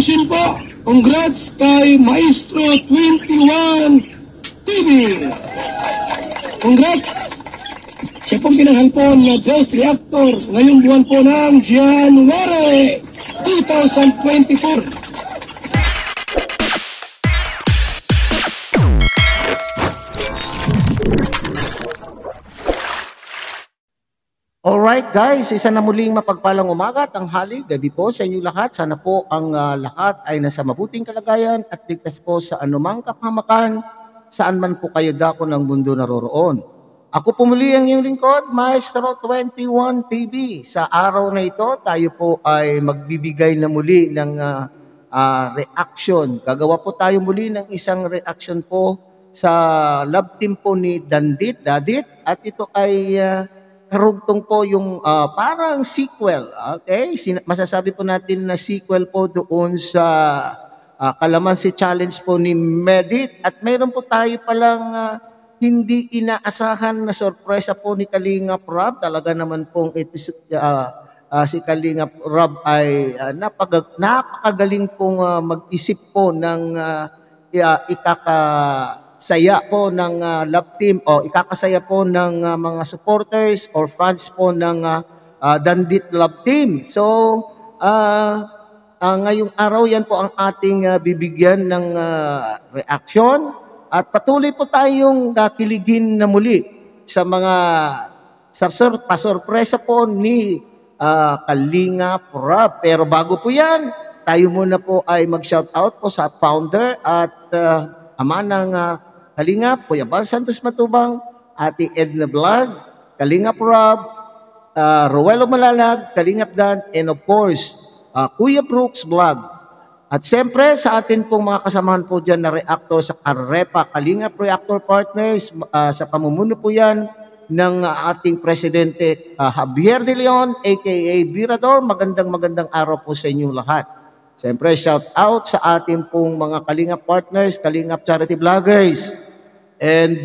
congratulations po. Congrats kay Maestro 21 TV. Congrats. Siya pong pinanghalpon na Ghost Reactor ngayong buwan po ng January 2024. Alright guys, isa na muling mapagpalang umaga, tanghali, gabi po sa inyo lahat. Sana po ang lahat ay nasa mabuting kalagayan at ligtas po sa anumang kapahamakan saan man po kayo dako ng mundo naroroon. Ako po muli ang iyong lingkod, Maestro 21 TV. Sa araw na ito, tayo po ay magbibigay na muli ng reaction. Gagawa po tayo muli ng isang reaction po sa love team po ni Dadit. At ito ay karugtong po yung parang sequel. Okay? Masasabi po natin na sequel po doon sa Kalamansi Challenge po ni Medit. At mayroon po tayo palang hindi inaasahan na sorpresa po ni Kalingap Rob. Talaga naman pong ito, si Kalingap Rob ay napakagaling pong mag-isip po ng ikakasaya po ng love team o ikakasaya po ng mga supporters or fans po ng Dandit Love Team. So, ngayong araw yan po ang ating bibigyan ng reaction. At patuloy po tayong kiligin na muli sa mga pasorpresa po ni Kalingap Rob. Pero bago po yan, tayo muna po ay mag-shoutout po sa founder at ama ng Kalingap, Kuya Bal Santos Matubang, Ate Edna Vlog, Kalingap Rob, Ruelo Malalag, Kalingap Dan, and of course, Kuya Brooks Vlog. At siyempre sa atin pong mga kasamahan po dyan na reactor sa Karepa, Kalingap Reactor Partners, sa pamumuno po yan ng ating Presidente Javier De Leon, aka Virador. Magandang araw po sa inyong lahat. Siyempre, shout out sa ating pong mga Kalingap Partners, Kalingap Charity Vloggers, and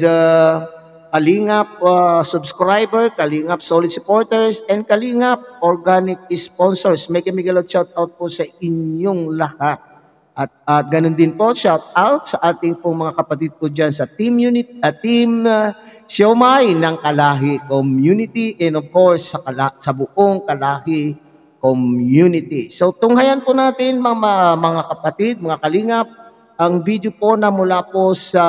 Kalingap subscriber, Kalingap solid supporters, and Kalingap organic sponsors. Mega shout out po sa inyong lahat. At ganun din po, shout out sa ating pong mga kapatid po dyan sa Team Siomay ng Kalahi Community, and of course sa buong Kalahi Community. So tunghayan po natin mga kapatid, mga Kalingap, ang video po na mula po sa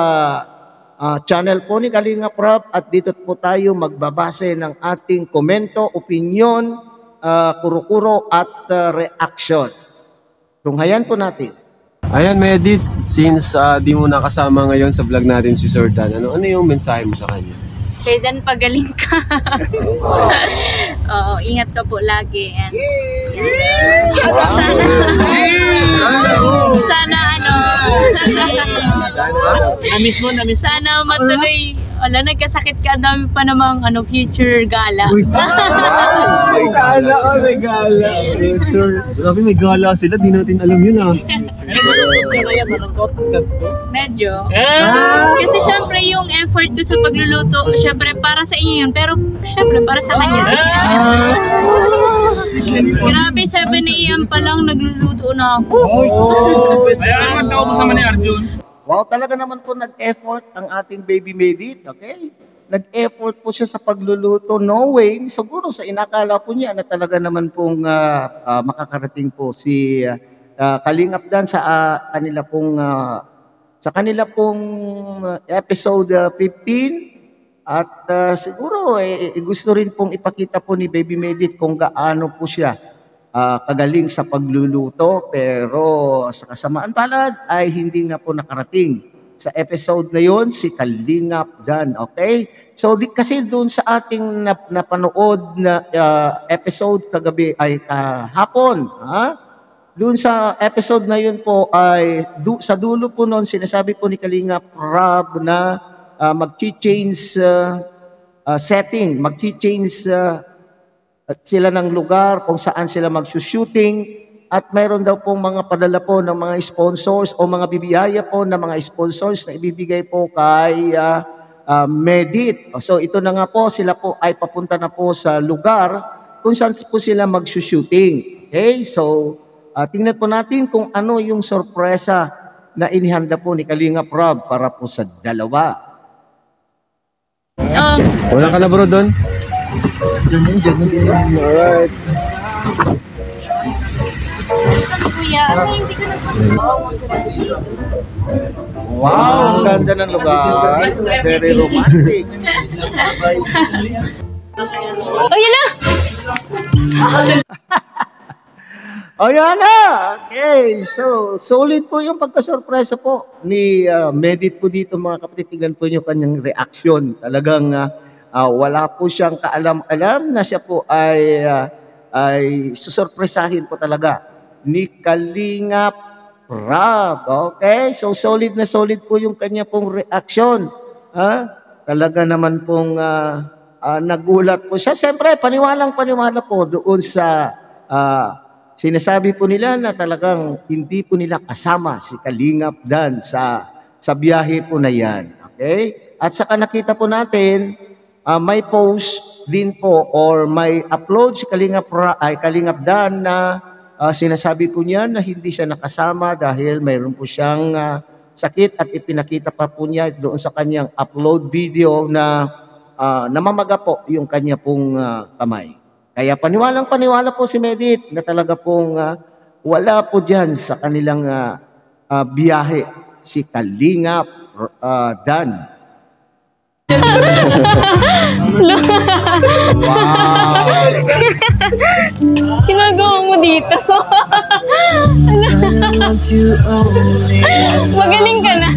channel po ni Kalingap Rob, at dito po tayo magbabase ng ating komento, opinion, kuro-kuro at reaction. Tunghayan po natin. Ayan, Medit, since di mo nakasama ngayon sa vlog natin si Sir Dan, ano yung mensahe mo sa kanya? Sir Dan, pagaling ka. Oo, ingat ka po lagi. And, sana matuloy. Wala, nagkasakit ka, dami pa namang future gala. Sana may gala. Grabe, may gala sila, di natin alam yun Medyo. Kasi syempre yung effort ko sa pagluluto, syempre para sa inyo yun, pero syempre para sa kanya. Grabe, 7 AM pa lang nagluluto na ako. Kaya naman tawag mo sa ni Arjun. Wow, talaga naman po nag-effort ang ating baby Medit, okay? Nag-effort po siya sa pagluluto, knowing, siguro sa inakala po niya na talaga naman pong makakarating po si Kalingap Dan sa kanila pong episode 15. At siguro gusto rin pong ipakita po ni baby Medit kung gaano po siya kagaling sa pagluluto, pero sa kasamaan palad ay hindi nga po nakarating sa episode na yon si Kalingap Dan, okay? So kasi doon sa ating napanood na episode kagabi ay kahapon, doon sa episode na yun po ay sa dulo po noon sinasabi po ni Kalingap Rob na mag-change setting, mag-change sila ng lugar kung saan sila mag-shooting, at mayroon daw pong mga padala po ng mga sponsors o mga bibiyaya po ng mga sponsors na ibibigay po kay Medit. So ito na nga po, sila po ay papunta na po sa lugar kung saan po sila mag-shooting. Okay, so tingnan po natin kung ano yung sorpresa na inihanda po ni Kalingap Rob para po sa dalawa. Wala ka na bro doon? Alright. Kuya, hindi ko Wow, ang ganda ng lugar. Very romantic. Oh, yun na! O yan na! Okay, so solid po yung pagkasorpresa po ni Medit po dito mga kapatid. Tignan po nyo kanyang reaksyon. Talagang wala po siyang kaalam-alam na siya po ay susurpresahin po talaga ni Kalingap Rob. Okay, so solid na solid po yung kanya pong reaksyon. Talaga naman pong nagulat po siya. Siyempre, paniwalang-paniwala po doon sa sinasabi po nila na talagang hindi po nila kasama si Kalingap Dan sa biyahe po na yan. Okay? At saka nakita po natin, may post din po or may upload si Kalingap Dan na sinasabi po niya na hindi siya nakasama dahil mayroon po siyang sakit at ipinakita pa po niya doon sa kanyang upload video na namamaga po yung kanya pong kamay. Kaya paniwalang-paniwala po si Medit na talaga pong wala po dyan sa kanilang biyahe si Kalingap Dan. Wow! Ginagawa mo dito. Magaling ka na.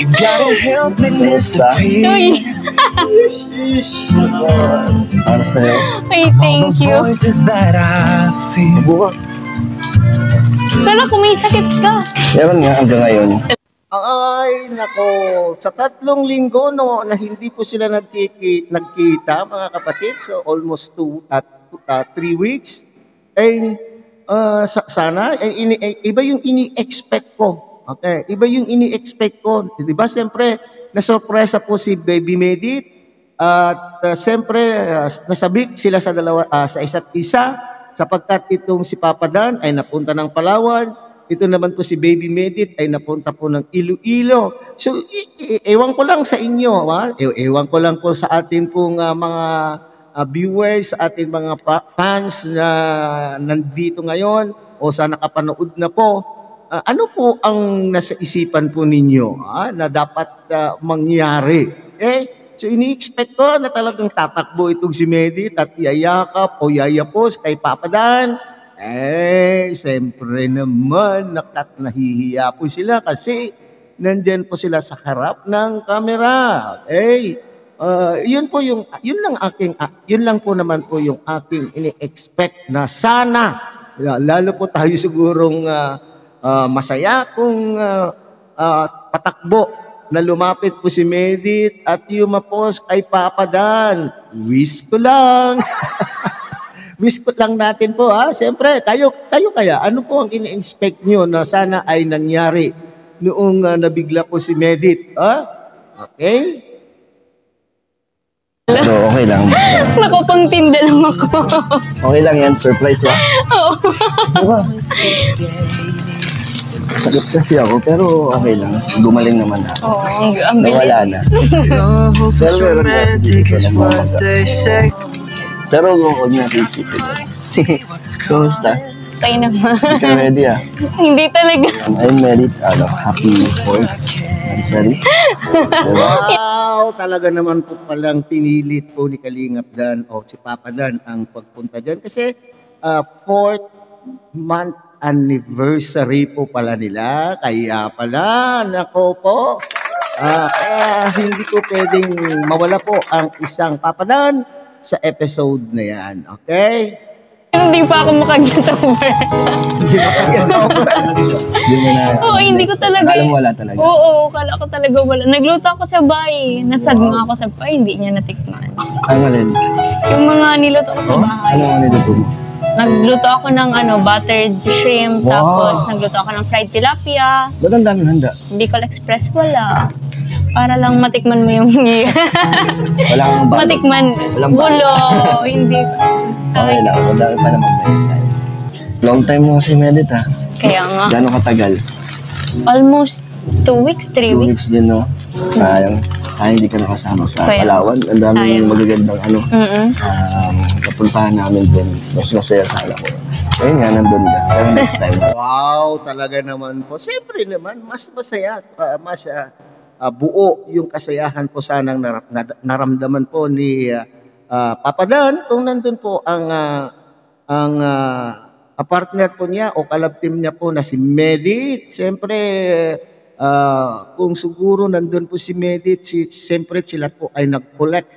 You gotta help me disappear. Uy. Para sa'yo. Ay, thank Those you. voices that I fear. Buka. Kala ko may sakit ka. Meron nga hanggang ngayon. Ay, nako, sa 3 linggo no, na hindi po sila nagkita, mga kapatid, so almost 3 weeks, sana, iba yung ini-expect ko. Okay, iba yung ini-expect ko. Diba, siyempre, nasurpresa po si Baby Medit, at siyempre, nasabik sila sa isa't isa, sapagkat itong si Papa Dan ay napunta ng Palawan, ito naman po si Baby Medit ay napunta po ng Iloilo. So, ewan ko lang sa inyo, ewan ko lang po sa atin pong mga viewers, sa ating mga fans na nandito ngayon o sa nakapanood na po. Ano po ang nasa isipan po ninyo na dapat mangyari? So ini-expect ko na talagang tatakbo itong si Medit at yayakap o yayapos kay Papa Dan. Siyempre naman, nahihiya po sila kasi nandyan po sila sa harap ng kamera. Yun lang po naman po yung aking ini-expect na sana, lalo po tayo sigurong masaya kung patakbo na lumapit po si Medit at yumapos kay Papa Dan. Wish ko lang. Wish ko lang natin po Siyempre, kayo kaya, ano po ang ini-expect nyo na sana ay nangyari noong nabigla po si Medit? Okay? Pero okay lang. Nakapangtinda lang ako. Okay lang yan, surprise ba? Oo. Buka. Sakit kasi ako, pero okay lang. Gumaling naman ako. Oo, ang bilis. Nawala na. Your hope is Pero meron na. romantic is what they say. Pero huwag niya isipin. Kumusta? Tayo naman. Hindi ka ready Hindi talaga. I'm married. Happy 4th anniversary. Diba? Wow! Talaga naman po palang pinilit po ni Kalingap Dan o si Papa Dan ang pagpunta dyan. Kasi 4th month anniversary po pala nila. Kaya pala, nako po. Kaya hindi ko pwedeng mawala po ang isang Papa Dan sa episode na yan. Okay? Hindi pa ako mag-get over. Hindi ba kaya Hindi mo na. Oo, hindi ko talaga. Alam mo wala talaga. Oo, kala ko talaga wala. Nagluto ako sa bahay. Nasad nga ako sa bahay, hindi niya natikman. Ang alin? Yung mga niluto ko sa bahay. Ano ang niluto mo? Nagluto ako ng buttered shrimp, Wow. tapos nagluto ako ng fried tilapia. Ba't ang daming handa? Bicol Express wala. Para lang matikman mo yung Wala kang balot. matikman Walang balot. bulo, hindi Okay lang, madami pa naman next time. Long time mo kasi Medit ha. Kaya nga. Gano'ng katagal? Almost 2 weeks, 3 2 weeks. weeks din, no? Sayang hindi ka nakasama sa Kaya, Palawan. Ang daming sayang. magagandang kapuntahan namin din. Mas masaya sana ko. Ayun nga, nandun ka. Pero next time na. Wow, talaga naman po. Siyempre naman, mas masaya, mas buo yung kasayahan po sanang naramdaman po ni Papa Dan kung nandun po ang partner po niya o kalab team niya po na si Medit. Siyempre, kung siguro nandun po si Medit, siyempre sila po ay nag-collect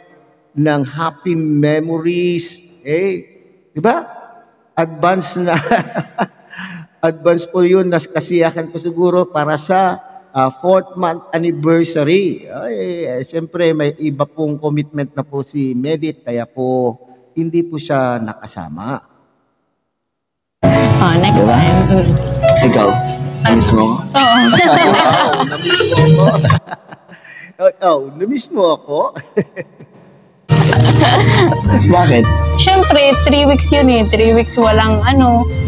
ng happy memories. Di ba? Advance na advance po yun na kasiyahan po siguro para sa 4th month anniversary. Siyempre may iba pong commitment na po si Medit kaya po hindi po siya nakasama. Next Diba? time. Ikaw, namiss mo ako? Oo. Namiss mo ako? Bakit? Siyempre, 3 weeks yun eh. 3 weeks walang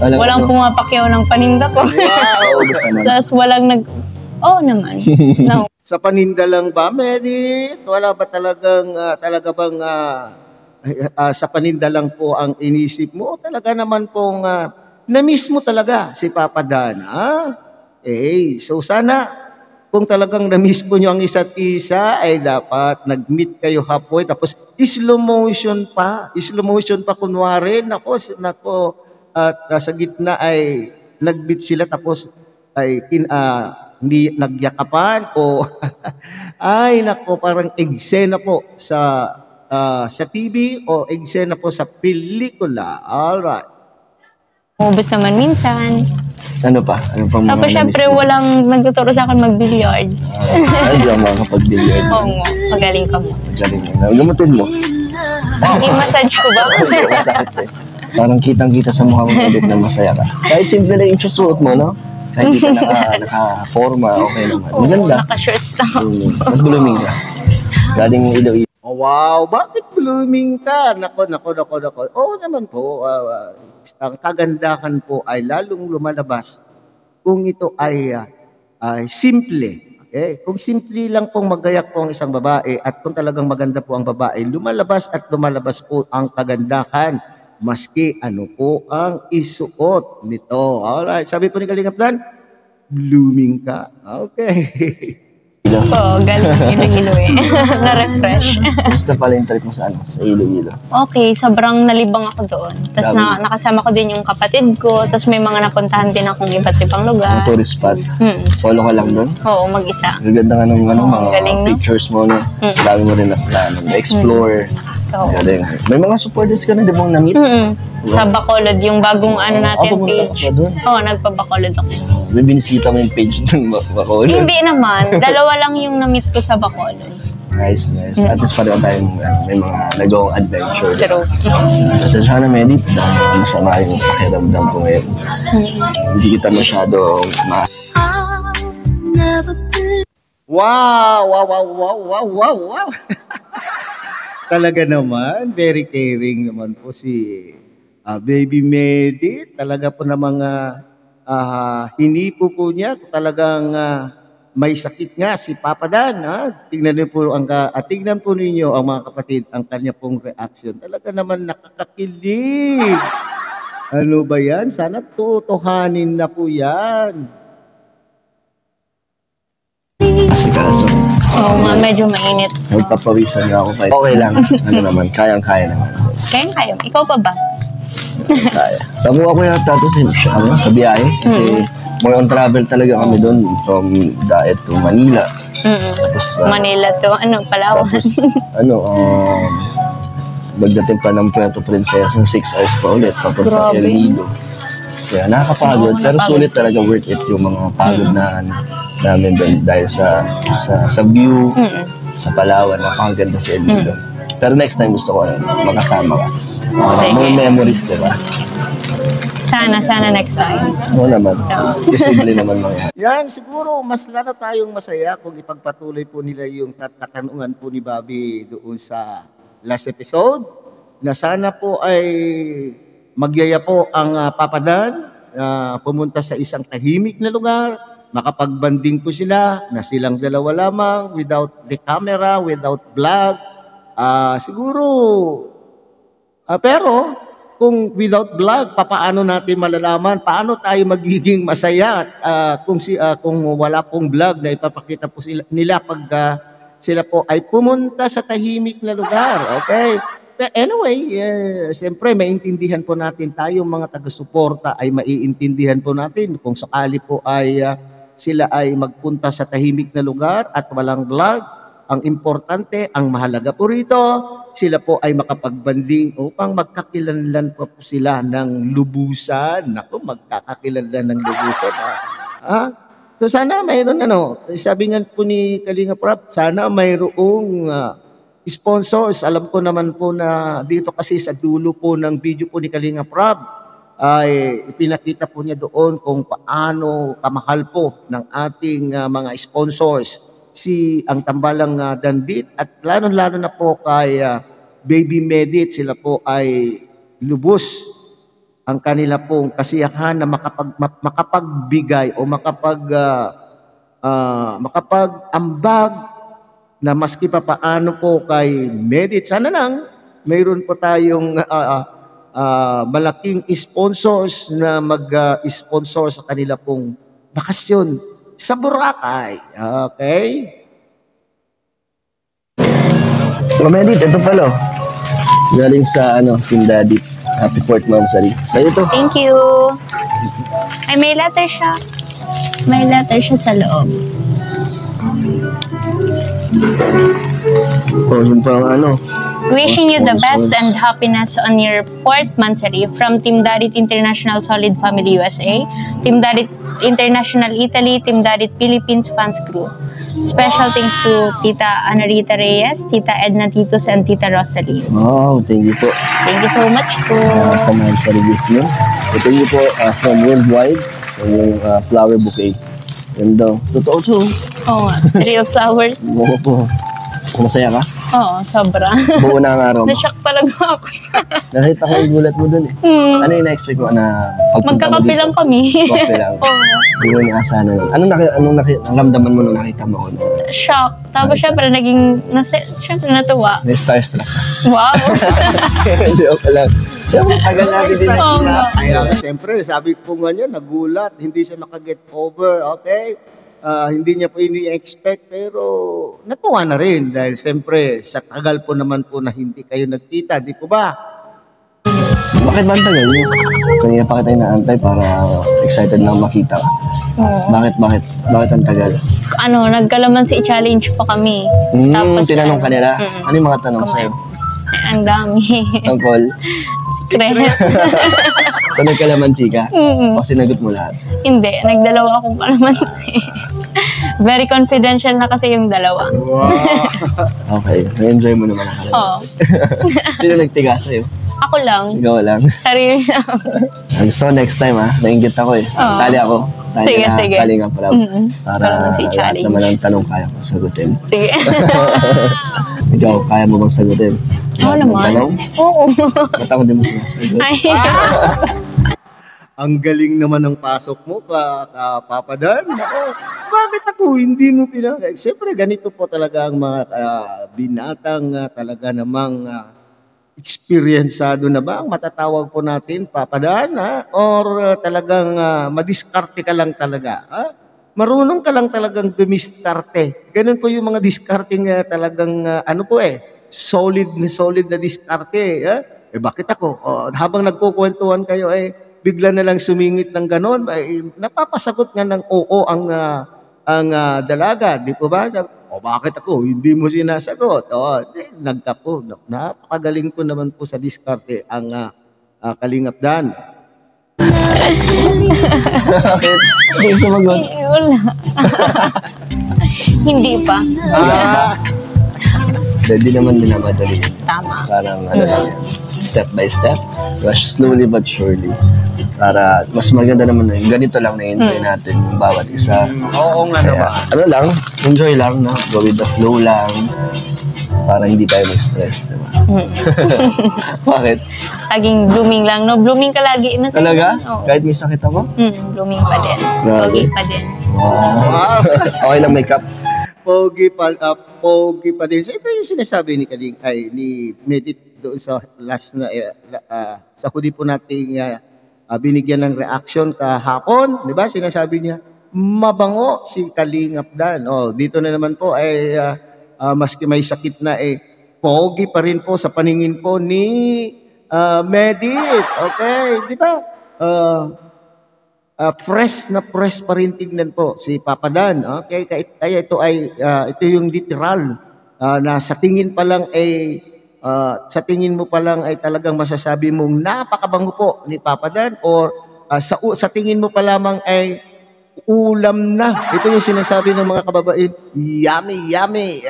Walang pumapakyaw ng paninda ko. Oo, gusto naman. Tapos walang Oo naman. No. Sa paninda lang ba, Medit? Wala ba talaga bang sa paninda lang po ang inisip mo? O talaga naman pong na-miss mo talaga si Papa Dan, ha? So sana kung talagang na-miss mo nyo ang isa't isa, ay dapat nag-meet kayo halfway, tapos slow motion pa kunwari, nako, at sa gitna ay nag-meet sila, tapos ay hindi nagyakapan, o ay nako, parang eksena po sa TV o eksena po sa pelikula. Alright. Ubus naman minsan. Ano pa? Ano pang mga Tapos syempre walang nagtuturo sa akin mag-billiards. Ay, di ako makakapag-billiard. Oo nga, magaling ka mo. Galing mo. Gamutin mo. I-massage ko ba? Hindi, masakit eh. Parang kitang-kita sa mukha mo ulit na masaya ka. Kahit simple na yung susuot mo, no? Kahit di ka naka-forma, okay naman. Oo, Maganda. naka-shirts lang. Nag-blooming ka. Galing Iloilo. Oh, wow, bakit blooming ka? Nako. Oo naman po, ang kagandahan po ay lalong lumalabas kung ito ay simple. Okay? Kung simple lang pong magayak po ang isang babae at kung talagang maganda po ang babae, lumalabas po ang kagandahan maski ano po ang isuot nito. Alright, sabi po ni Kalingap Dan, blooming ka. Okay. Oo, galing Iloilo eh. Na-refresh. Gusto pala yung trip mo sa Sa Iloilo. Okay, sobrang nalibang ako doon. Tapos nakasama ko din yung kapatid ko. Tapos may mga napuntahan din akong iba't ibang lugar. Ang tourist spot. Solo ka lang doon? Oo, mag-isa. Gaganda nga ng mga galing, no? pictures mo, no? Dami mo rin na plano. Explore. Oo. Galing. May mga supporters ka na, di ba, na-meet? Sa Bacolod, yung bagong natin pumunta page. ka pa doon? Oo, nagpa-Bacolod ako. May binisita mo yung page ng Bacolod. Hindi naman. 2 lang yung na-meet ko sa Bacolod. Nice. At least pareho tayong may mga nagawang adventure. True. Kasi sana, Medit, dahil masama yung pakiramdam ko ngayon. Hindi kita masyado Wow. Talaga naman, very caring naman po si Baby Medit. Talaga po na mga hinipo po niya. Talagang may sakit nga si Papa Dan. Tingnan po ninyo ang mga kapatid, ang kanya pong reaction. Talaga naman nakakakilig. Ano ba yan? Sana tutuhanin na po yan. asikaso. Oo nga, medyo mainit. Nagpapawisan nga ako kahit okay lang. Ano naman, kayang-kaya naman. Kaya. Ikaw pa ba? Kaya. Nakuha ko yata ito sa biyahe. Kasi more on travel talaga kami doon from Daet to Manila. Tapos, Manila to, Palawan. Tapos, magdating pa ng Puerto Princesa, 6 hours pa ulit, papunta El Nido. Kaya nakakapagod, pero sulit talaga, worth it yung mga pagod na namin doon dahil sa view, sa Palawan, napakaganda sa El Nido. Pero next time gusto ko makasama ka. More memories, diba? Sana next time. Oo naman. Posible naman mangyari. Yan, siguro mas lalo tayong masaya kung ipagpatuloy po nila yung katanungan po ni Bobby doon sa last episode. na sana po ay magyaya po ang Papa Dan, pumunta sa isang tahimik na lugar, makapagbanding po sila na silang dalawa lamang without the camera, without vlog. Siguro, pero kung without vlog, paano natin malalaman? Paano tayo magiging masaya kung wala pong vlog na ipapakita po nila pag sila po ay pumunta sa tahimik na lugar? Okay? But anyway, siyempre maintindihan po natin tayong mga taga-suporta ay maiintindihan po natin kung sakali po ay sila ay magpunta sa tahimik na lugar at walang vlog. Ang importante, ang mahalaga po rito, sila po ay makapagbanding upang magkakilanlan po sila ng lubusan. Naku, magkakakilanlan ng lubusan. So sana mayroon sabi nga po ni Kalinga Prab, sana mayroong sponsors. Alam ko naman po na dito kasi sa dulo po ng video po ni Kalinga Prab ay ipinakita po niya doon kung paano kamahal po ng ating mga sponsors. Ang Tambalang Dandit at lalo-lalo na po kay Baby Medit, sila po ay lubos ang kanila pong kasiyahan na makapagbigay o makapag-ambag na maski pa paano po kay Medit. Sana lang mayroon po tayong malaking sponsors na mag-sponsor sa kanila pong bakasyon sa Boracay. Okay? Medit, ito pala. Galing sa Team Daddy. Happy 4th anniversary. Sa'yo to. Thank you. Ay, may letter siya. May letter siya sa loob. Yun pa ang Wishing you the best and happiness on your 4th anniversary from Team Dadit International Solid Family USA, Team Dadit International Italy, Team Dadit Philippines Fans Crew. Special thanks to Tita Anarita Reyes, Tita Edna Titus, and Tita Rosalie. Wow, thank you po. Thank you so much po. Pang-anniversary gift nyo. Thank you po from Worldwide, yung flower bouquet. Yan daw. Totoo to. Oo nga, real flowers. Oo po. Masaya ka? Oo, sobra. Buo na ang araw mo. Na-shock talaga ako. Nakita ko yung gulat mo dun eh. Ano yung na-expect mo na pagpunta mo dito? Magkakape lang kami. Kape lang. Oo. Hindi mo inaasahan na yun. Anong ramdaman mo nung nakita mo ako? Shock. Tapos syempre syempre natuwa. Na-starstruck ka. Wow. Joke lang. Siyempre, tagal natin din nakita. Kaya siyempre, sabi ko nga niya, nagulat. Hindi siya makaget over. Okay? Hindi niya po ini-expect pero natuwa na rin dahil siyempre sa tagal po naman po na hindi kayo nagkita, di po ba? Bakit ba ang tagal niyo? Kanina pa kita inaantay para excited na makita ka. Bakit ang tagal? Nagkalamansi challenge pa kami. Tapos tinanong ka nila? Ano yung mga tanong sa'yo? Ang dami. Tungkol? Secret. So nagkalamansi ka? O sinagot mo lahat? Hindi, nagdalawa akong kalamansi. Very confidential na kasi yung dalawa. Wow. Okay, na-enjoy mo naman ang kalamansi. Sino nagtiga sa'yo? Ako lang. Ikaw lang? Sarili lang. So next time nainggit ako eh. Sali ako. Sige. Kalinga Prab. Para Kalamansi lahat challenge. naman ang tanong kaya ko sagutin. Sige. Ikaw, kaya mo bang sagutin? Oo naman. Tanong? Oo. Ba't ako di mo sinasagot? Ay. Ang galing naman ng pasok mo, Papa Dan. Ako, bakit ako hindi mo Siyempre, ganito po talaga ang mga binatang talaga namang experiencado na ba ang matatawag po natin, Papa Dan, or talagang madiskarte ka lang talaga, marunong ka lang talagang dumiskarte. Ganun po yung mga diskarting talagang solid na diskarte. Bakit ako? Habang nagkukwentuhan kayo, bigla na lang sumingit ng ganon, napapasagot nga ng oo ang dalaga, di po ba? Bakit ako? Hindi mo sinasagot. Nagkapo. Napakagaling po naman po sa diskarte ang Kalingap Dan. Bakit? Hindi ko sumagot. Wala. Hindi pa. Hindi naman minamadali. Tama. Parang lang yan. Step by step. Rush slowly but surely. Para mas maganda naman na ganito lang na-enjoy natin yung bawat isa. Oo nga naman. Enjoy lang, no? Go with the flow lang. para hindi tayo mag-stress, diba? Bakit? Laging blooming lang, no? Blooming ka lagi. No, Talaga? Oo. Kahit may sakit ako? Blooming pa din. Grabe. Pogi pa din. Wow. Okay lang makeup. Pogi pa din. So, ito yung sinasabi ni Kaling, ni Medit doon sa last na, sa huli po nating binigyan ng reaction kahapon. Di ba? Sinasabi niya, mabango si Kalingap Dan. Dito na naman po ay maski may sakit na pogi pa rin po sa paningin po ni Medit. Okay, di ba? Fresh pa rin tignan po si Papa Dan. Okay, kaya ito ay ito yung literal na sa tingin pa lang sa tingin mo pa lang ay talagang masasabi mong napakabango po ni Papa Dan, or sa tingin mo pa lamang ay ulam na. Ito yung sinasabi ng mga kababain, yummy, yummy.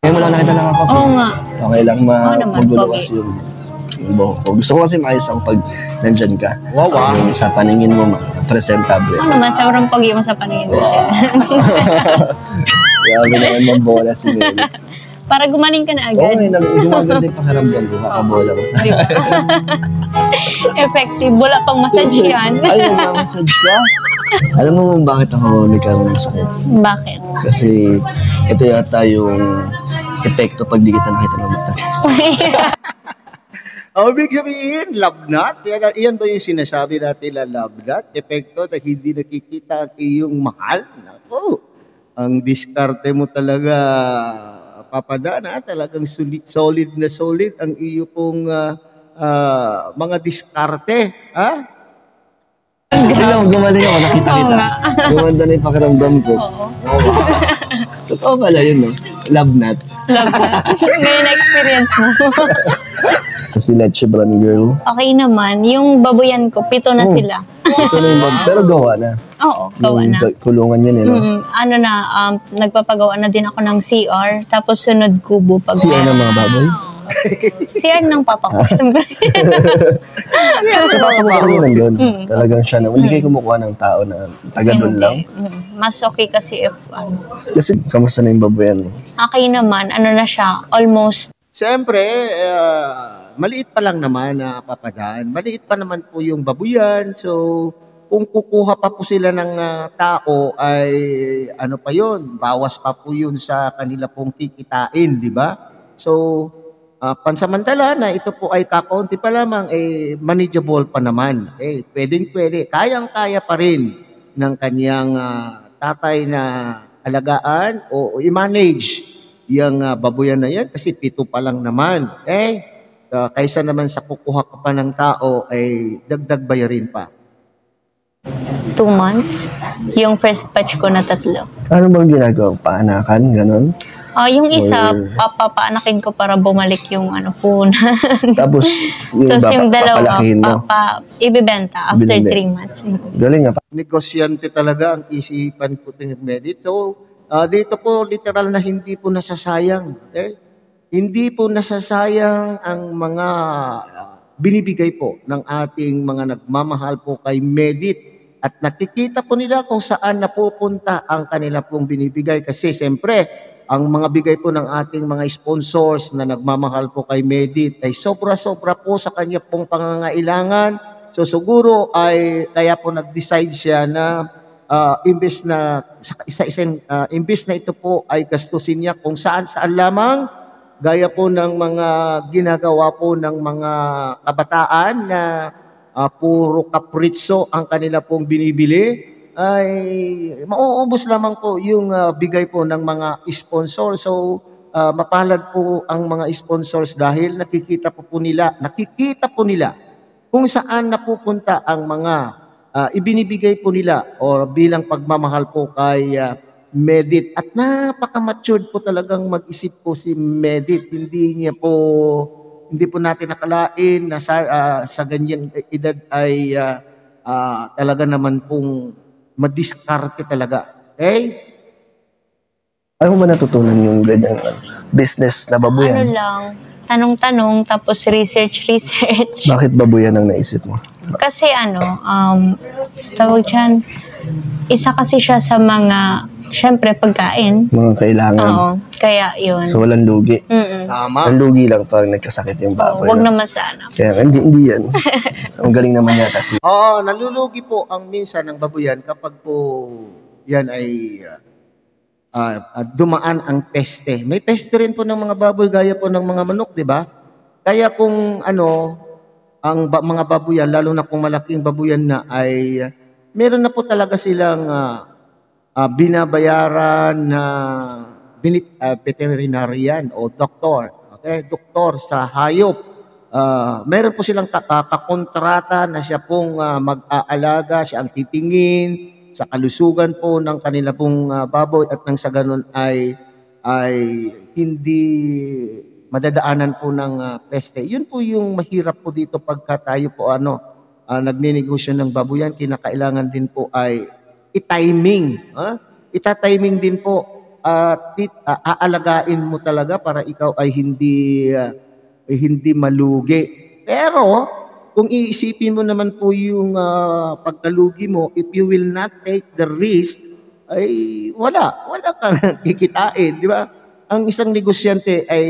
Ngayon mo lang nakita nakakape. Oo nga. Okay lang naman, maguluwas pogi. yung buhok ko. Gusto ko kasi maayos ang pag nandyan ka. Wow. Yung sa paningin mo, presentable. Naman, sobrang pogi mo sa paningin mo. Grabe naman mambola si Mary. Para gumaling ka na agad. Oo, gumaganda yung pakiramdam ko. Kakabola ko sa Diba? Effective. Wala pang massage yan. Ay, massage ka? Alam mo kung bakit ako nagkaroon ng sakit? Bakit? Kasi ito yata yung epekto pag di kita nakita ng mata. Ibig sabihin, love knot. Yan ba yung sinasabi natin na love knot? Epekto na hindi nakikita ang iyong mahal? Naku, ang diskarte mo talaga, Papa Dan, talagang solid ang iyo pong mga diskarte. Gumaling ako, nakita Oo kita. nga. Gumanda na yung pakiramdam ko. Oo. Totoo pala yun, no? Love knot. Ngayon na-experience mo. Si Leche Brand Girl. Okay naman. Yung baboyan ko, 7 na sila. Ito na yung pero gawa na. Oo, gawa Yung na. Kulungan yun, no? Nagpapagawa na din ako ng CR. Tapos sunod kubo pag... Siya ng mga baboy. CR ng papa ko, syempre. Sa baka mo kami nandun. Talagang siya na. Hindi kayo kumukuha ng tao na taga doon lang. Mas okay kasi if, Kasi kamusta na yung baboyan mo? okay naman, na siya, almost. Siyempre, maliit pa lang naman na Papa Dan. Maliit pa naman po yung babuyan. So, kung kukuha pa po sila ng tao ay ano pa yun, bawas pa po yun sa kanila pong kikitain, di ba? So, pansamantala na ito po ay kakaunti pa lamang, manageable pa naman. Pwede. Kayang-kaya pa rin ng kanyang tatay na alagaan o i-manage yung baboyan na yan kasi 7 pa lang naman. Kaysa naman sa kukuha ka pa ng tao ay dagdag bayarin pa. 2 months. Yung first batch ko na 3. Ano bang ginagawa? Paanakan? Ganon? Yung isa, papaanakin ko para bumalik yung punan. Tapos Tapos yung dalawa, papalakihin mo. ibibenta after 3 months. Galing nga. Negosyante talaga ang isipan ko ng Medit. So, dito po literal na hindi po nasasayang. Hindi po nasasayang ang mga binibigay po ng ating mga nagmamahal po kay Medit. At nakikita po nila kung saan napupunta ang kanila pong binibigay. Kasi siyempre, ang mga bigay po ng ating mga sponsors na nagmamahal po kay Medit ay sobra-sobra po sa kanya pong pangangailangan. So siguro ay kaya po nag-decide siya na imbes na imbes na ito po ay gastusin niya kung saan-saan lamang, gaya po ng mga ginagawa po ng mga kabataan na puro kapritso ang kanila pong binibili, ay mauubos lamang po yung bigay po ng mga sponsor. So mapalad po ang mga sponsors dahil nakikita po nila kung saan napupunta ang mga ibinibigay po nila or bilang pagmamahal po kay Medit. At napaka-matured po talagang mag-isip po si Medit. Hindi po natin nakalain na sa ganyang edad ay talaga naman pong madiskarte talaga. Ano ba natutunan yung ganyang business na babuyan? Lang, tanong-tanong, tapos research. Bakit babuyan ang naisip mo? Kasi tawag dyan, isa kasi siya sa mga syempre pagkain. Mga kailangan. Oo, kaya yun. So, walang lugi. Tama. Ang lugi lang pag nagkasakit yung Oo, baboy. wag no? naman sana. Kaya hindi yan. Ang galing naman yata si Oo, nalulugi po ang minsan ng babuyan kapag po yan ay dumaan ang peste. May peste rin po ng mga baboy gaya po ng mga manok, di ba? Kaya kung ang mga babuyan, lalo na kung malaking babuyan na ay meron na po talaga silang binabayaran na veterinarian o doktor. Okay, doktor sa hayop. Meron po silang kakontrata na siya pong mag-aalaga, siya ang titingin sa kalusugan po ng kanila pong baboy at nang sa ganun ay hindi madadaanan po ng peste. Yun po yung mahirap po dito pagka tayo po nagninegosyo ng babuyan, kinakailangan din po ay i-timing. Ita-timing din po at aalagaan mo talaga para ikaw ay hindi malugi. Pero kung iisipin mo naman po yung pagkalugi mo, if you will not take the risk, ay wala kang kikitain, di ba? Ang isang negosyante ay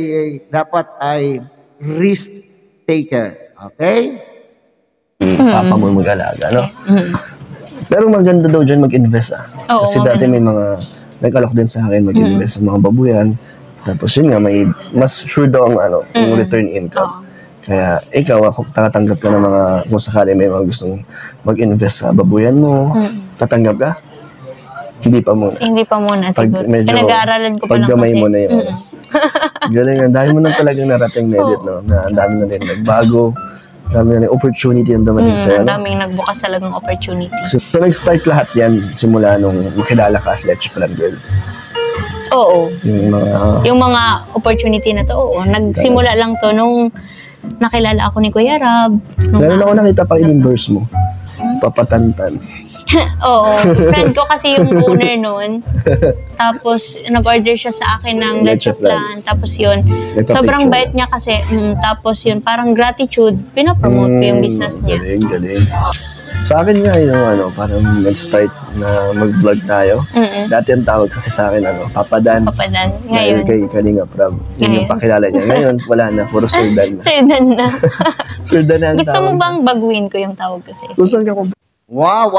dapat ay risk taker. Okay? papa mo mag-alaga, no? Pero maganda daw dyan mag-invest Oo, Kasi dati may mga nag-alok din sa akin mag-invest sa mga babuyan. Tapos yun nga, may mas sure daw ang yung return income. Kaya ikaw, ako tatanggap ka ng mga, kung sakali may mga gustong mag-invest sa babuyan mo, tatanggap ka? Hindi pa muna. Hindi pa muna siguro. Pinag-aaralan ko pa lang paggamay kasi. mo na yun. Galing, ang dami mo na talagang narating na edit, no? Na ang dami na rin nagbago, ang dami na rin opportunity ang dumating sa'yo, Ang no? daming nagbukas talagang opportunity. So nag-start lahat yan simula nung makilala ka as Leche Flan Girl. Oo. Yung mga Yung mga opportunity na to, oo. Nagsimula lang to nung nakilala ako ni Kuya Rab. meron ako nakita pang in-endorse mo. Papatantan. Oo. Friend ko kasi yung owner nun. Tapos, nag-order siya sa akin ng Leche leche flan. Tapos yun, Nagpa-picture. sobrang bait niya kasi. Tapos yun, parang gratitude, pinapromote ko yung business niya. Galing. Sa akin nga yung parang nag-start na mag-vlog tayo. Dati ang tawag kasi sa akin Papadan. Papadan. Dahil Ngayon. kay Kalinga Prab. Yun yung Ngayon. pakilala niya. Ngayon, wala na. Puro Sir Dan na. Sir Dan na. Sir Dan na ang Gusto mo tawag bang baguhin ko yung tawag kasi? Kung saan ka kung Wow.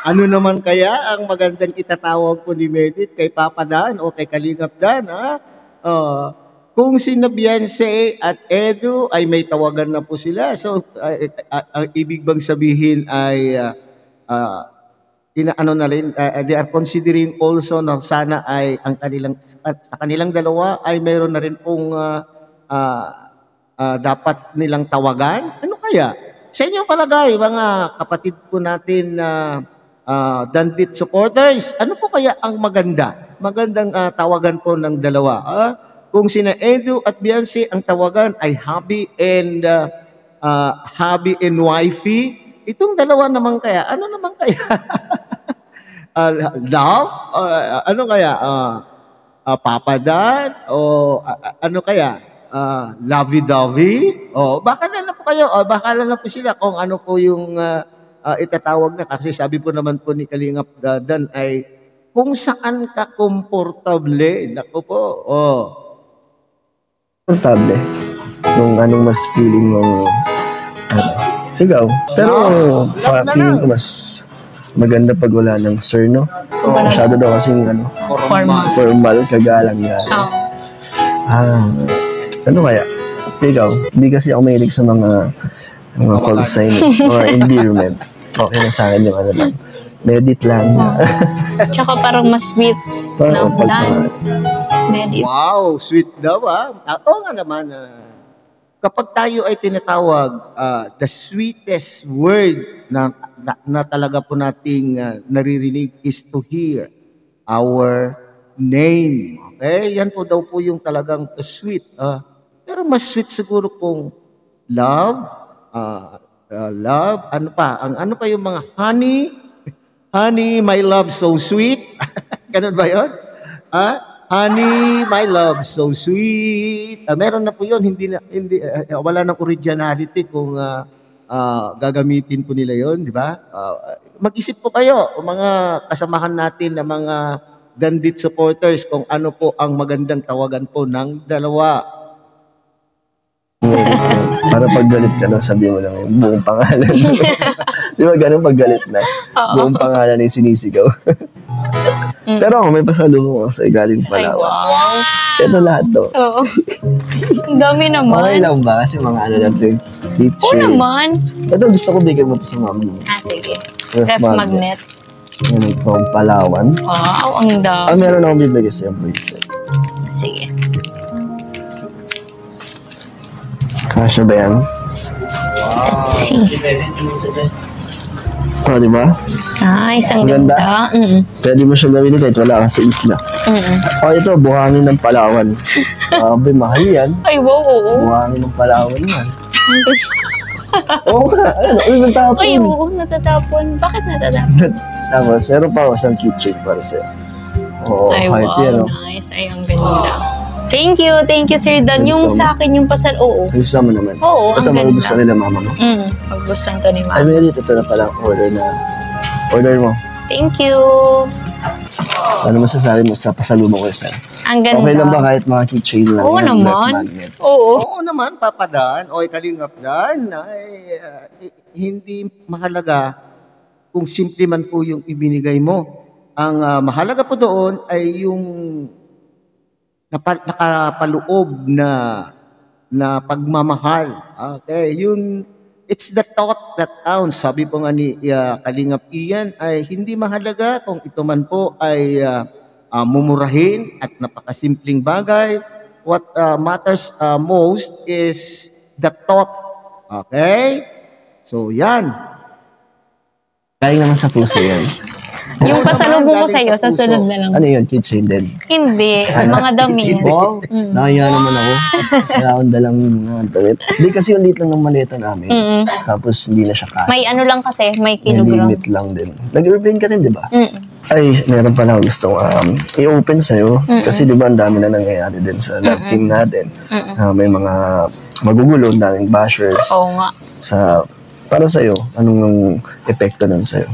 Ano naman kaya ang magandang itatawag po ni Medit kay Papa Dan o kay Kalingap Dan, ha? Kung sina Beyonce at Edu ay may tawagan na po sila. So, ang ibig bang sabihin ay they are considering also na sana ay sa kanilang dalawa ay mayroon na rin pong dapat nilang tawagan. Ano kaya? Sa inyong palagay, mga kapatid po natin na Dandit supporters, ano po kaya ang magandang tawagan po ng dalawa? Kung sina Edu at Beyonce, ang tawagan ay hubby and wifey. Itong dalawa naman kaya, ano naman kaya? Love? Ano kaya? Papa Dan? O ano kaya? Lovey-dovey? O baka na po kayo, baka na po sila kung ano po yung itatawag na. Kasi sabi po naman po ni Kalingap Dan ay kung saan ka komportable. Naku po, komportable. Kung anong mas feeling mong ikaw. Pero love na feeling lang. ko mas maganda pag wala ng sir, no? Masyado daw kasing formal, kagalang yan. Ano kaya? Ikaw, hindi kasi ako mahilig sa mga call sign, mga endearment. Okay na sa akin yung lang. Medit lang. Tsaka parang mas sweet. Parang No, Dan. Medit. Wow, sweet daw Oo nga naman. Kapag tayo ay tinatawag, the sweetest word na talaga po nating naririnig is to hear our name. Okay? Yan po daw po yung talagang sweet. Pero mas sweet siguro kung love, ano pa? Ano pa yung mga honey, my love so sweet. Ganun ba yun? Honey, my love so sweet. Meron na po yun, hindi wala nang originality kung gagamitin po nila yon, di ba? Mag-isip po kayo, mga kasamahan natin na mga Dandit supporters, kung ano po ang magandang tawagan po ng dalawa. Para pag galit ka lang, sabihin mo lang yung buong pangalan. Di ba ganun pag galit na? Buong pangalan yung sinisigaw. Pero ako, may pasalubong ako sa galing Ay, Palawan. wow. Ito lahat to. Oo. Ang dami Okay naman. lang ba? Kasi mga ano lang to. Oo Teacher. naman. Ito gusto ko bigyan mo to sa mama mo. Sige. Ref Ref magnet. Yan, from Palawan. Wow, ang dami. Meron akong bibigay sa'yo bracelet. Sige. Kasha ba yan? See. Di ba? Nice, ang Maganda. ganda. Pwede mo siya gawin kahit wala ka sa isla. Ito, buhangin ng Palawan. Sabi, mahal yan. Ay, wow, oo. Buhangin ng Palawan yan. Ang gusto. Oo nga, ano, natapon. Ay, oo, natatapon. Bakit natatapon? Tapos, meron pa ako isang keychain para sa'yo. Oo, Ay, hype wow, yan, oh. nice. Ay, ang ganda. Thank you, Sir Dan. Thank you Yung so sa akin, yung pasal, oo. Gusto mo naman. Oo, ang Ito, ganda. magugustuhan nila mama mo. Paggustuhan to ni Ay, Mama. may dito na pala ang order mo. Thank you. Ano masasabi mo sa pasalubong ko sa'yo? Ang ganda. Okay lang ba kahit mga keychain lang? Oo yan, naman. ref magnet? Oo. Oo naman, papadaan o Kalingap Dan, ay hindi mahalaga kung simple man po yung ibinigay mo. Ang mahalaga po doon ay yung nakapaloob na pagmamahal. Okay, yun, it's the thought that counts. Sabi po nga ni Kalingap Ian, ay hindi mahalaga kung ito man po ay mumurahin at napakasimpleng bagay. What matters most is the thought. Okay? So, yan. Galing naman sa puso yan. Yung pasalubong ko Galing sa'yo, sa sa puso. sunod na lang. Ano yun? Keychain din. Hindi, mga damit. Wow, nakaya naman ako. Wala akong dalang mga damit. Hindi kasi yung liit lang ng maleta namin. Tapos hindi na siya kasya. May ano lang kasi, may May kilogram. limit lang din. Nag-airplane ka rin, di ba? Mm. Ay, meron pa lang gusto i-open sa'yo. Kasi di ba, ang dami na nangyayari din sa lab team natin. May mga magugulo, daming bashers. Oo nga. Para sa'yo, anong epekto nun sa'yo?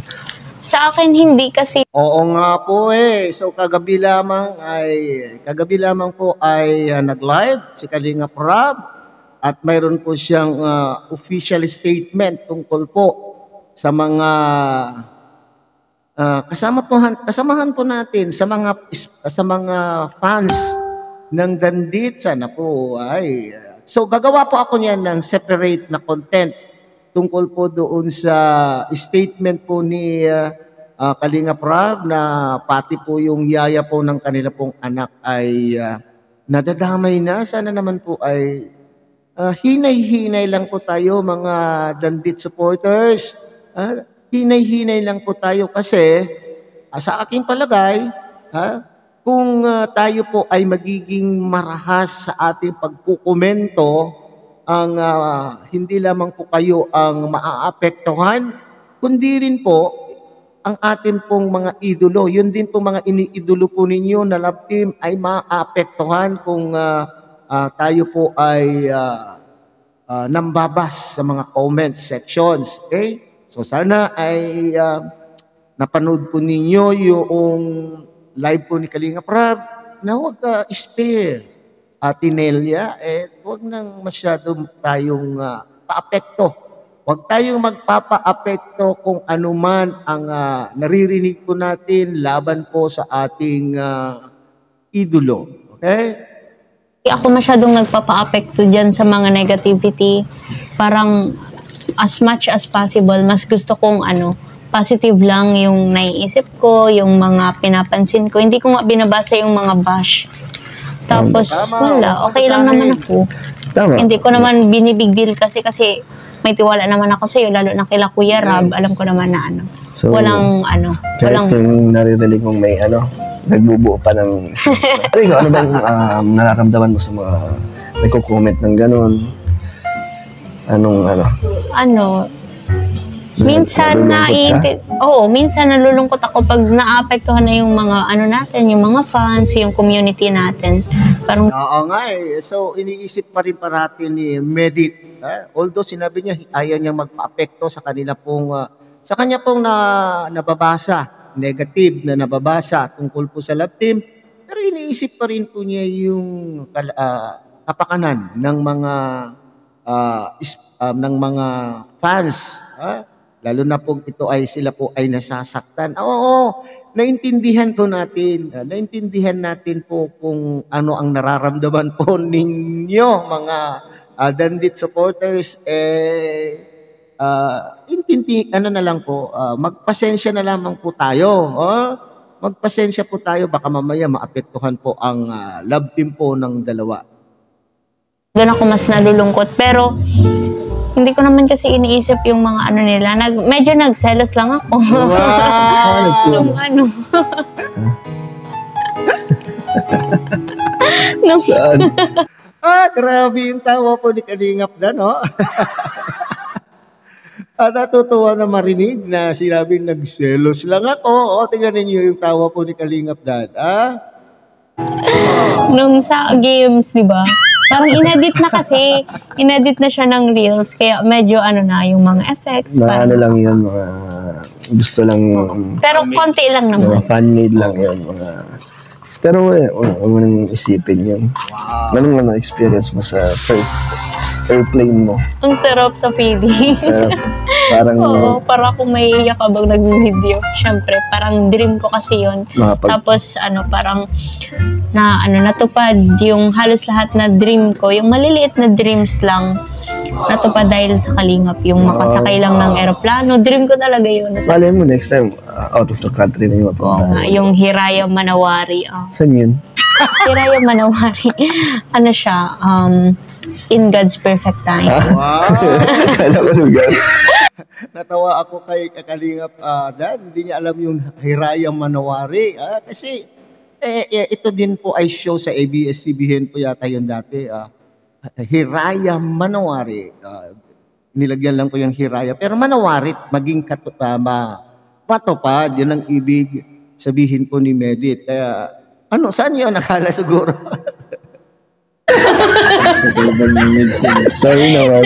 Sa akin, hindi kasi. Oo nga po eh. So kagabi lamang po ay nag-live si Kalingap Rob at mayroon po siyang official statement tungkol po sa mga kasamahan po natin sa mga fans ng Dandit. Sana po ay so gagawa po ako niyan ng separate na content tungkol po doon sa statement po ni Kalingap Rob na pati po yung yaya po ng kanila pong anak ay nadadamay na. Sana naman po ay hinay-hinay lang po tayo mga Dandit supporters. Hinay-hinay lang po tayo kasi sa aking palagay, kung tayo po ay magiging marahas sa ating pagkukomento, ang hindi lamang po kayo ang maaapektuhan, kundi rin po ang ating pong mga idolo. Yun din po mga iniidolo po ninyo na love team ay maaapektuhan kung tayo po ay nambabas sa mga comment sections. Okay? So sana ay napanood po ninyo yung live po ni Kalingap Rob na huwag spare. Tinelia, huwag nang masyadong tayong paapekto. Huwag tayong magpapaapekto kung ano man ang naririnig po natin laban po sa ating idolo. Okay? Ako masyadong nagpapa-apekto dyan sa mga negativity. Parang as much as possible, mas gusto kong positive lang yung naiisip ko, yung mga pinapansin ko. Hindi ko nga binabasa yung mga bash. Tapos, wala. Okay lang naman ako. Tama. Hindi ko naman binibig deal kasi may tiwala naman ako sa'yo, lalo na kila Kuya Rab. Alam ko naman na So, walang kahit yung naririnig mong may nagbubuo pa ng ano ba yung nararamdaman mo sa mga nagko-comment ng ganun? Minsan minsan nalulungkot ako pag naapektuhan na yung mga natin, yung mga fans, yung community natin. Parang Oo nga eh. So iniisip pa rin natin ni Medit Although sinabi niya ayaw niyang magpa-apekto sa kanila pong sa kanya pong nababasa, negative na nababasa tungkol po sa love team, pero iniisip pa rin po niya yung kapakanan ng mga fans. Lalo na po sila po ay nasasaktan. Oo, naintindihan po natin. Naintindihan natin po kung ano ang nararamdaman po ninyo, mga Dandit supporters. Magpasensya na lamang po tayo. Magpasensya po tayo, baka mamaya maapektuhan po ang love team po ng dalawa. Doon ako mas nalulungkot. Pero, hindi ko naman kasi iniisip yung mga ano nila. Medyo nagselos lang ako. Yung ano. Saan? Grabe yung tawa po ni Kalingap Dan, no? Natutuwa na marinig na sinabing nagselos lang ako. Tingnan ninyo yung tawa po ni Kalingap Dan. Nung sa games, di ba? Parang inedit na kasi. Inedit na siya ng reels. Kaya medyo yung mga effects. Na ano lang yun, mga gusto lang. Pero konti lang naman. Mga fan-made lang yun. Pero huwag mo nang isipin yun. Anong experience mo sa first airplane mo? Ang sarap sa feeling. Parang, oo, para akong maiiyak habang nag-video. Siyempre, parang dream ko kasi yun. Tapos, parang natupad yung halos lahat na dream ko. Yung maliliit na dreams lang, natupad dahil sa Kalingap. Yung makasakay lang ng eroplano. Dream ko talaga yun. Malay mo next time, out of the country na yung oo nga, yung Hiraya Manawari. Saan yun? Hiraya Manawari. Ano siya? In God's perfect time. Wow! Kala ko lugar. Natawa ako kay Kalingap Dan. Hindi niya alam yung Hiraya Manawari. Kasi ito din po ay show sa ABS-CBN po yata yun dati. Hiraya Manawari. Nilagyan lang po yung Hiraya. Pero Manawarit, maging matupad. Yun ang ibig sabihin po ni Medit. Kaya, saan yun? Nakala siguro. Sorry naman.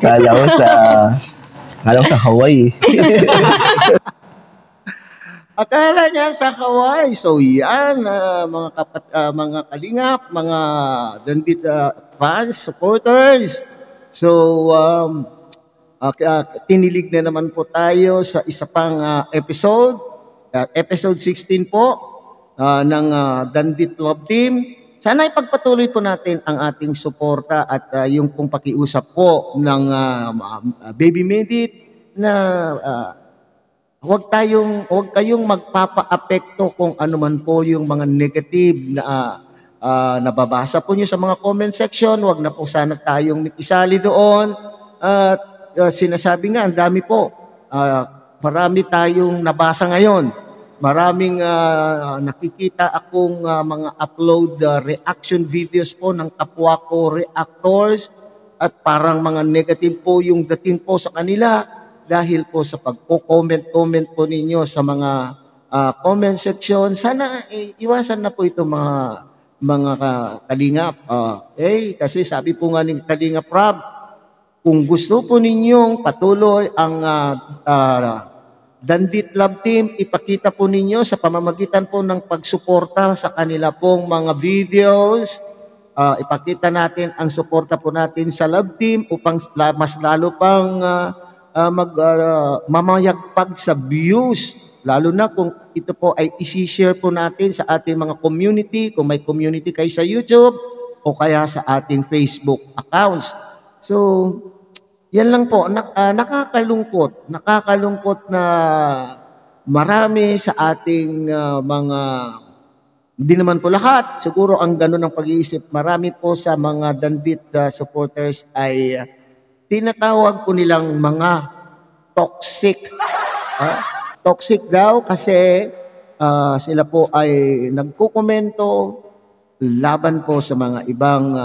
Kala ko sa Hawaii. Akala niya sa Hawaii. So yan, mga Kalingap, mga Dandit fans, supporters. So, tinilig na naman po tayo sa isa pang episode. Episode 16 po ng Dandit Love Team. Sana ipagpatuloy po natin ang ating suporta at yung pong pakiusap po ng Baby Medit na huwag kayong magpapa-apekto kung ano man po yung mga negative na nababasa po nyo sa mga comment section. Huwag na po sana tayong isali doon. At sinasabi nga, ang dami po. Marami tayong nabasa ngayon. Maraming nakikita akong mga upload reaction videos po ng kapwa ko reactors at parang mga negative po yung dating po sa kanila dahil po sa pagko-comment po ninyo sa mga comment section. Sana iwasan na po ito mga Kalingap. Kasi sabi po nga ni Kalingap Rob, kung gusto po ninyong patuloy ang Dandit Love Team, ipakita po ninyo sa pamamagitan po ng pagsuporta sa kanila pong mga videos. Ipakita natin ang suporta po natin sa Love Team upang mas lalo pang mamayagpag sa views. Lalo na kung ito po ay isi-share po natin sa ating mga community, kung may community kayo sa YouTube o kaya sa ating Facebook accounts. So, yan lang po, nakakalungkot na marami sa ating mga, hindi naman po lahat, siguro ang ganun ang pag-iisip, marami po sa mga Dandit supporters ay tinatawag po nilang mga toxic. Toxic daw kasi sila po ay nagkukomento laban po sa mga ibang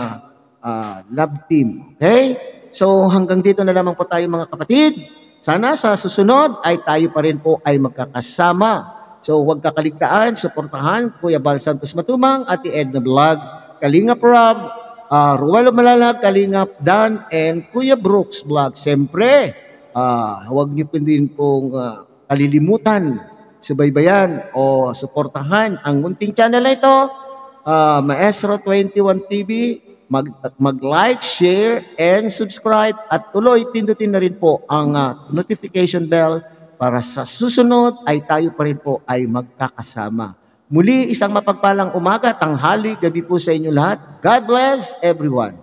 love team. Okay? So hanggang dito na lamang po tayo mga kapatid. Sana sa susunod ay tayo pa rin po ay magkakasama. So huwag kakaligtaan, suportahan Kuya Bal Santos Matumang, Ate Edna Vlog, Kalingap Rob, Ruelo Malalag, Kalingap Dan, and Kuya Brooks Vlog. Siyempre, huwag niyo po din pong kalilimutan, subaybayan o suportahan ang munting channel na ito, Maestro 21 TV. Mag-like, share, and subscribe at tuloy pindutin na rin po ang notification bell para sa susunod ay tayo pa rin po ay magkakasama. Muli, isang mapagpalang umaga, tanghali, gabi po sa inyo lahat. God bless everyone.